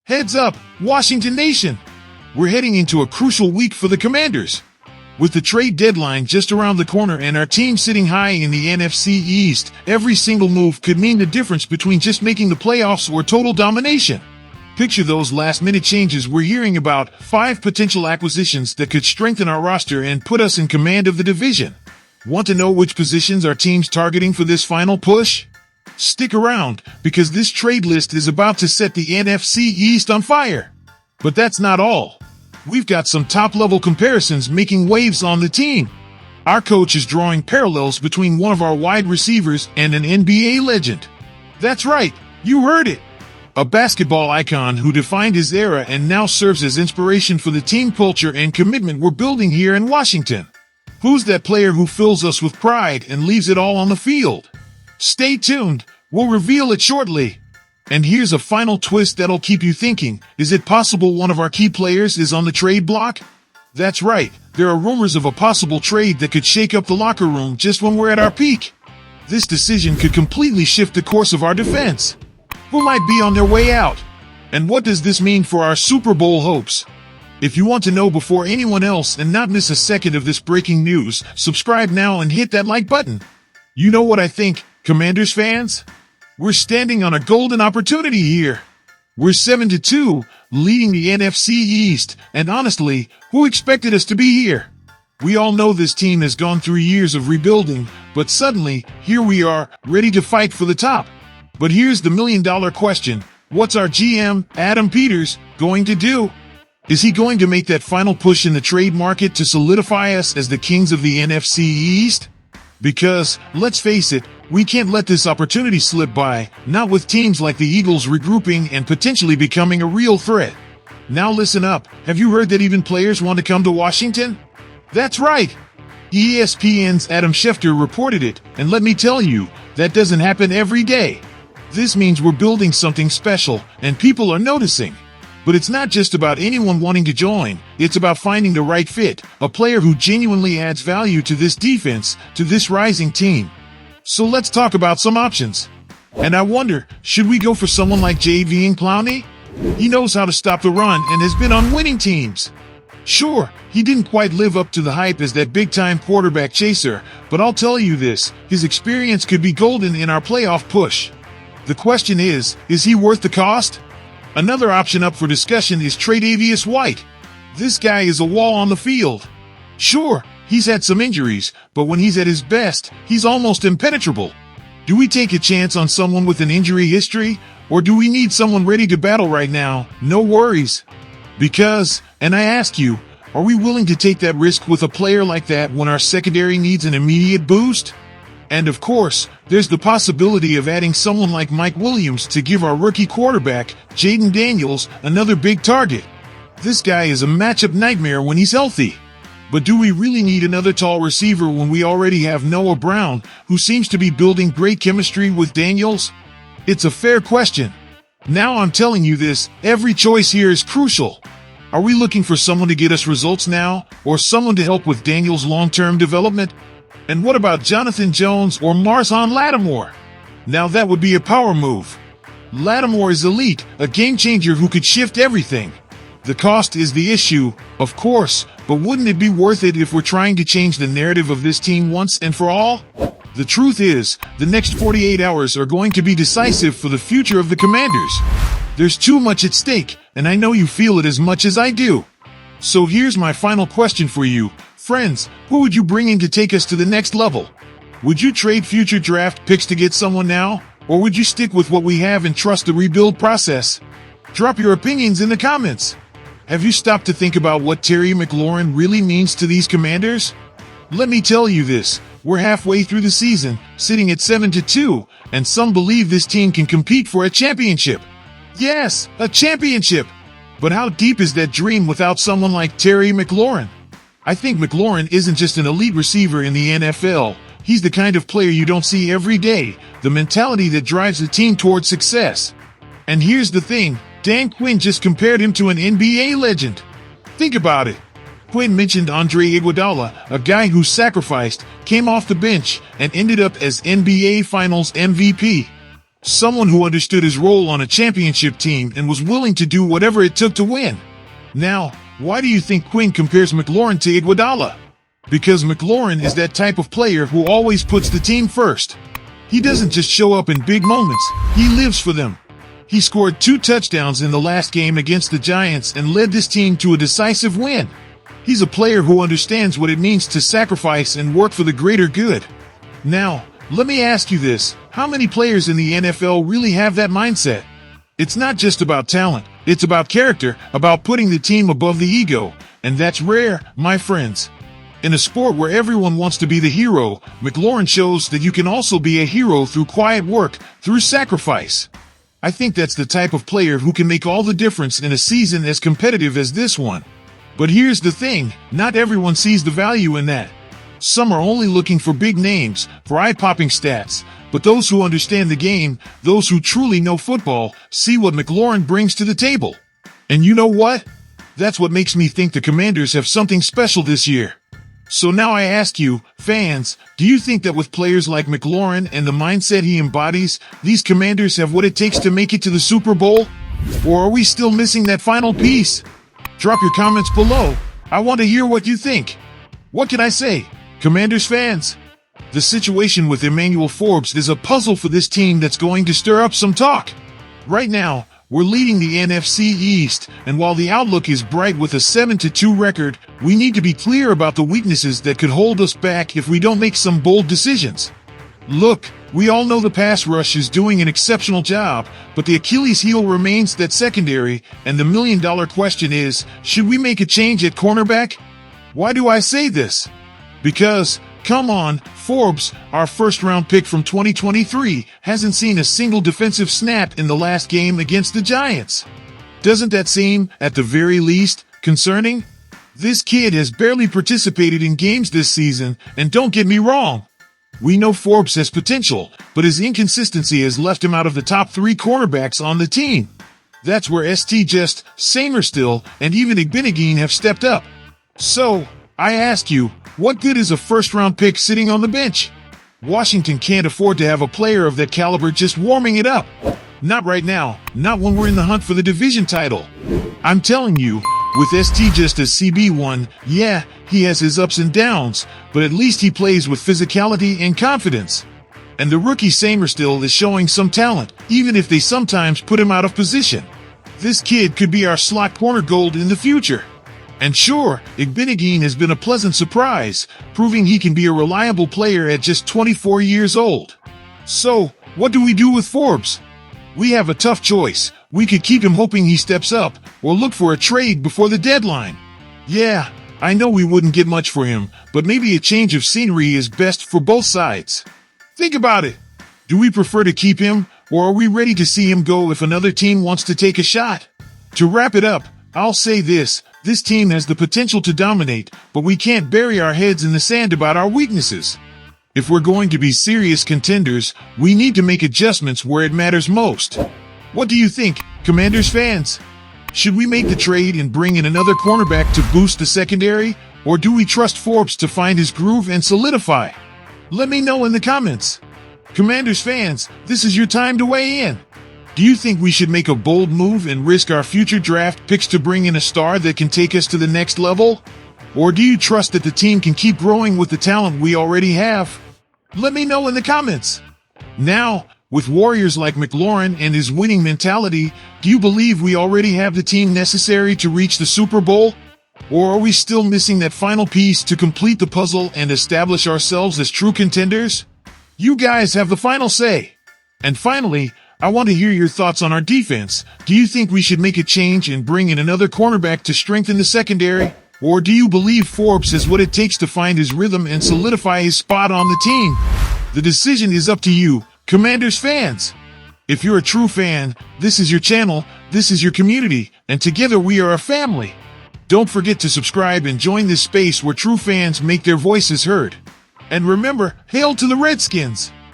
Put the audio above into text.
Heads up, Washington Nation! We're heading into a crucial week for the Commanders. With the trade deadline just around the corner and our team sitting high in the NFC East, every single move could mean the difference between just making the playoffs or total domination. Picture those last-minute changes we're hearing about, 5 potential acquisitions that could strengthen our roster and put us in command of the division. Want to know which positions our team's targeting for this final push? Stick around, because this trade list is about to set the NFC East on fire. But that's not all. We've got some top-level comparisons making waves on the team. Our coach is drawing parallels between one of our wide receivers and an NBA legend. That's right, you heard it. A basketball icon who defined his era and now serves as inspiration for the team culture and commitment we're building here in Washington. Who's that player who fills us with pride and leaves it all on the field? Stay tuned, we'll reveal it shortly. And here's a final twist that'll keep you thinking, is it possible one of our key players is on the trade block? That's right, there are rumors of a possible trade that could shake up the locker room just when we're at our peak. This decision could completely shift the course of our defense. Who might be on their way out? And what does this mean for our Super Bowl hopes? If you want to know before anyone else and not miss a second of this breaking news, subscribe now and hit that like button. You know what I think, Commanders fans? We're standing on a golden opportunity here. We're 7-2, leading the NFC East, and honestly, who expected us to be here? We all know this team has gone through years of rebuilding, but suddenly, here we are, ready to fight for the top. But here's the million-dollar question. What's our GM, Adam Peters, going to do? Is he going to make that final push in the trade market to solidify us as the kings of the NFC East? Because, let's face it, we can't let this opportunity slip by, not with teams like the Eagles regrouping and potentially becoming a real threat. Now listen up, have you heard that even players want to come to Washington? That's right! ESPN's Adam Schefter reported it, and let me tell you, that doesn't happen every day. This means we're building something special, and people are noticing. But it's not just about anyone wanting to join, it's about finding the right fit, a player who genuinely adds value to this defense, to this rising team. So let's talk about some options. And I wonder, should we go for someone like J.V. Clowney? He knows how to stop the run and has been on winning teams. Sure, he didn't quite live up to the hype as that big-time quarterback chaser, but I'll tell you this, his experience could be golden in our playoff push. The question is he worth the cost? Another option up for discussion is Tre'Davious White. This guy is a wall on the field. Sure, he's had some injuries, but when he's at his best, he's almost impenetrable. Do we take a chance on someone with an injury history, or do we need someone ready to battle right now? No worries. Because, and I ask you, are we willing to take that risk with a player like that when our secondary needs an immediate boost? And of course, there's the possibility of adding someone like Mike Williams to give our rookie quarterback, Jaden Daniels, another big target. This guy is a matchup nightmare when he's healthy. But do we really need another tall receiver when we already have Noah Brown, who seems to be building great chemistry with Daniels? It's a fair question. Now I'm telling you this, every choice here is crucial. Are we looking for someone to get us results now, or someone to help with Daniels' long-term development? And what about Jonathan Jones or Marshawn Lattimore? Now that would be a power move. Lattimore is elite, a game-changer who could shift everything. The cost is the issue, of course, but wouldn't it be worth it if we're trying to change the narrative of this team once and for all? The truth is, the next 48 hours are going to be decisive for the future of the Commanders. There's too much at stake, and I know you feel it as much as I do. So here's my final question for you. Friends, who would you bring in to take us to the next level? Would you trade future draft picks to get someone now? Or would you stick with what we have and trust the rebuild process? Drop your opinions in the comments. Have you stopped to think about what Terry McLaurin really means to these Commanders? Let me tell you this, we're halfway through the season, sitting at 7-2, and some believe this team can compete for a championship. Yes, a championship! But how deep is that dream without someone like Terry McLaurin? I think McLaurin isn't just an elite receiver in the NFL. He's the kind of player you don't see every day, the mentality that drives the team towards success. And here's the thing, Dan Quinn just compared him to an NBA legend. Think about it. Quinn mentioned Andre Iguodala, a guy who sacrificed, came off the bench, and ended up as NBA Finals MVP. Someone who understood his role on a championship team and was willing to do whatever it took to win. Now, why do you think Quinn compares McLaren to Iguodala? Because McLaren is that type of player who always puts the team first. He doesn't just show up in big moments, he lives for them. He scored 2 touchdowns in the last game against the Giants and led this team to a decisive win. He's a player who understands what it means to sacrifice and work for the greater good. Now, let me ask you this. How many players in the NFL really have that mindset? It's not just about talent. It's about character, about putting the team above the ego. And that's rare, my friends. In a sport where everyone wants to be the hero, McLaren shows that you can also be a hero through quiet work, through sacrifice. I think that's the type of player who can make all the difference in a season as competitive as this one. But here's the thing, not everyone sees the value in that. Some are only looking for big names, for eye-popping stats, but those who understand the game, those who truly know football, see what McLaren brings to the table. And you know what? That's what makes me think the Commanders have something special this year. So now I ask you, fans, do you think that with players like McLaren and the mindset he embodies, these Commanders have what it takes to make it to the Super Bowl? Or are we still missing that final piece? Drop your comments below. I want to hear what you think. What can I say? Commanders fans, the situation with Emanuel Forbes is a puzzle for this team that's going to stir up some talk. Right now, we're leading the NFC East, and while the outlook is bright with a 7-2 record, we need to be clear about the weaknesses that could hold us back if we don't make some bold decisions. Look, we all know the pass rush is doing an exceptional job, but the Achilles heel remains that secondary, and the million-dollar question is, should we make a change at cornerback? Why do I say this? Because, come on, Forbes, our first-round pick from 2023, hasn't seen a single defensive snap in the last game against the Giants. Doesn't that seem, at the very least, concerning? This kid has barely participated in games this season, and don't get me wrong. We know Forbes has potential, but his inconsistency has left him out of the top 3 cornerbacks on the team. That's where Just, Samerstill, and even Igbenegin have stepped up. So, I ask you, what good is a first-round pick sitting on the bench? Washington can't afford to have a player of that caliber just warming it up. Not right now, not when we're in the hunt for the division title. I'm telling you, with Just as CB1, yeah, he has his ups and downs, but at least he plays with physicality and confidence. And the rookie Samerstill is showing some talent, even if they sometimes put him out of position. This kid could be our slot corner gold in the future. And sure, Igbenegin has been a pleasant surprise, proving he can be a reliable player at just 24 years old. So, what do we do with Forbes? We have a tough choice. We could keep him hoping he steps up, or look for a trade before the deadline. Yeah, I know we wouldn't get much for him, but maybe a change of scenery is best for both sides. Think about it. Do we prefer to keep him, or are we ready to see him go if another team wants to take a shot? To wrap it up, I'll say this. This team has the potential to dominate, but we can't bury our heads in the sand about our weaknesses. If we're going to be serious contenders, we need to make adjustments where it matters most. What do you think, Commanders fans? Should we make the trade and bring in another cornerback to boost the secondary, or do we trust Forbes to find his groove and solidify? Let me know in the comments. Commanders fans, this is your time to weigh in. Do you think we should make a bold move and risk our future draft picks to bring in a star that can take us to the next level? Or do you trust that the team can keep growing with the talent we already have? Let me know in the comments. Now, with warriors like McLaren and his winning mentality, do you believe we already have the team necessary to reach the Super Bowl? Or are we still missing that final piece to complete the puzzle and establish ourselves as true contenders? You guys have the final say. And finally, I want to hear your thoughts on our defense. Do you think we should make a change and bring in another cornerback to strengthen the secondary? Or do you believe Forbes has what it takes to find his rhythm and solidify his spot on the team? The decision is up to you, Commanders fans. If you're a true fan, this is your channel, this is your community, and together we are a family. Don't forget to subscribe and join this space where true fans make their voices heard. And remember, hail to the Redskins!